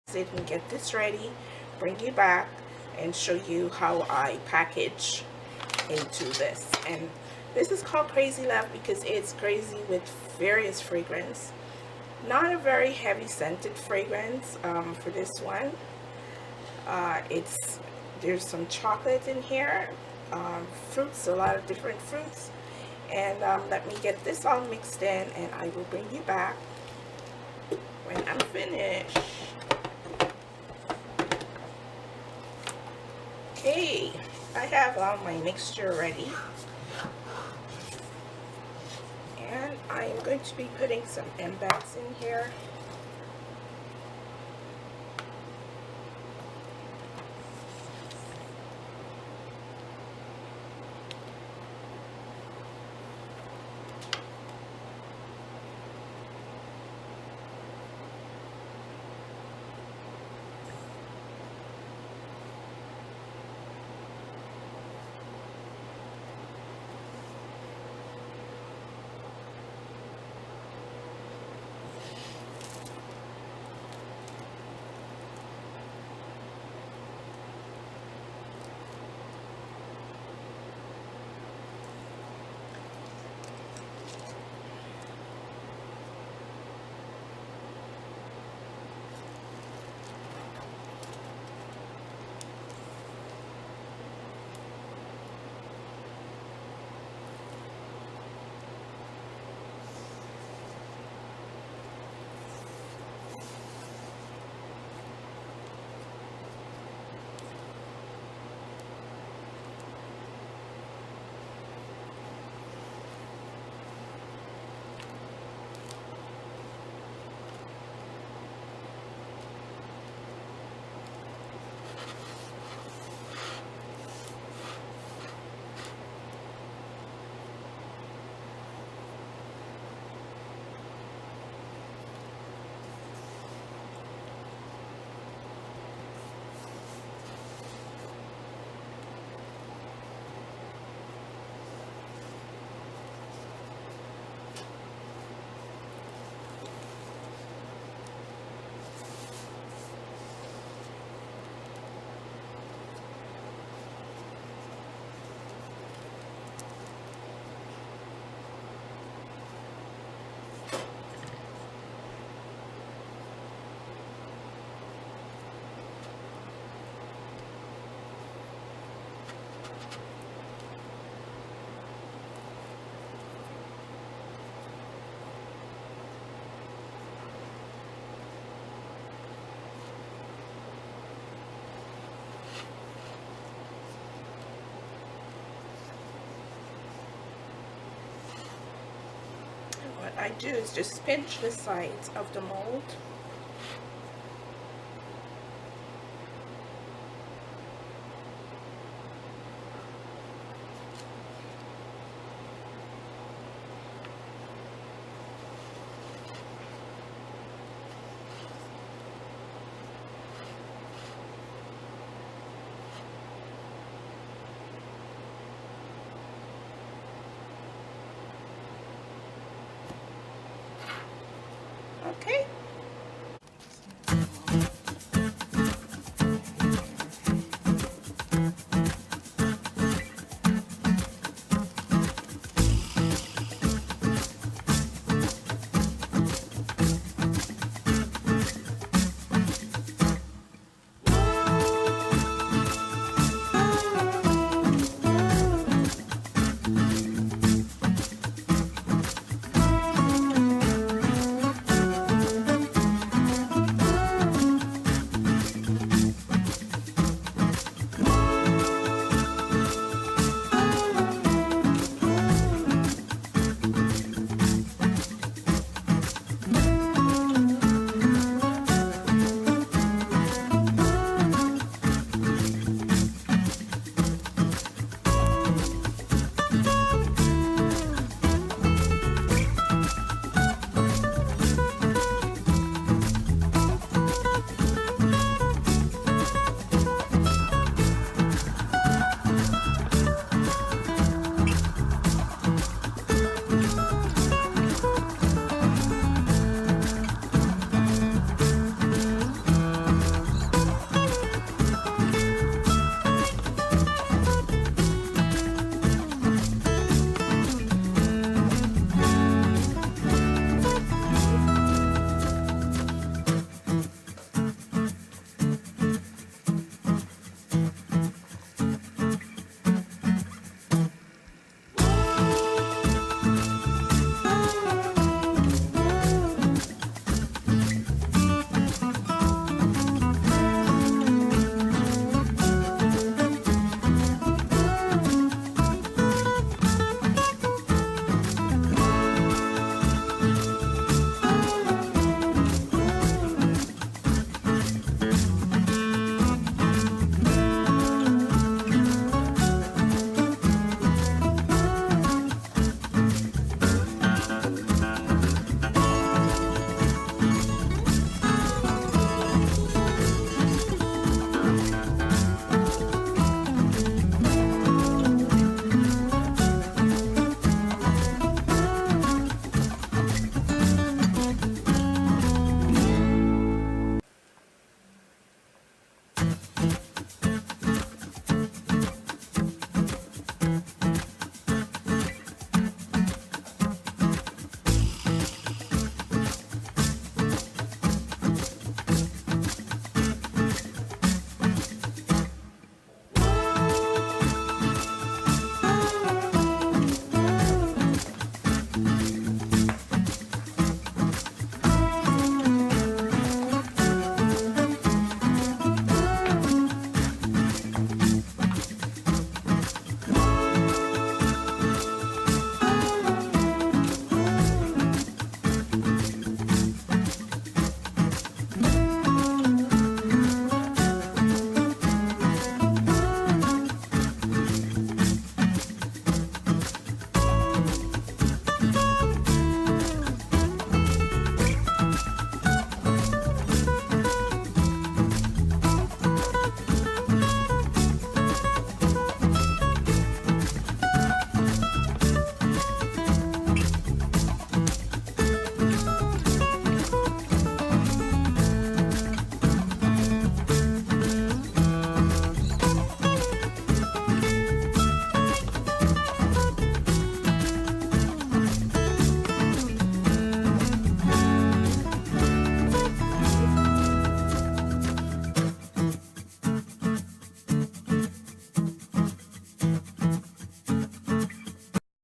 sit and get this ready, bring you back and show you how I package into this. And this is called Crazy Love because it's crazy with various fragrance. Not a very heavy scented fragrance for this one. There's some chocolate in here, fruits, a lot of different fruits. And let me get this all mixed in and I will bring you back when I'm finished. Okay, I have all my mixture ready. And I am going to be putting some M-Bats in here. What I do is just pinch the sides of the mold. Okay.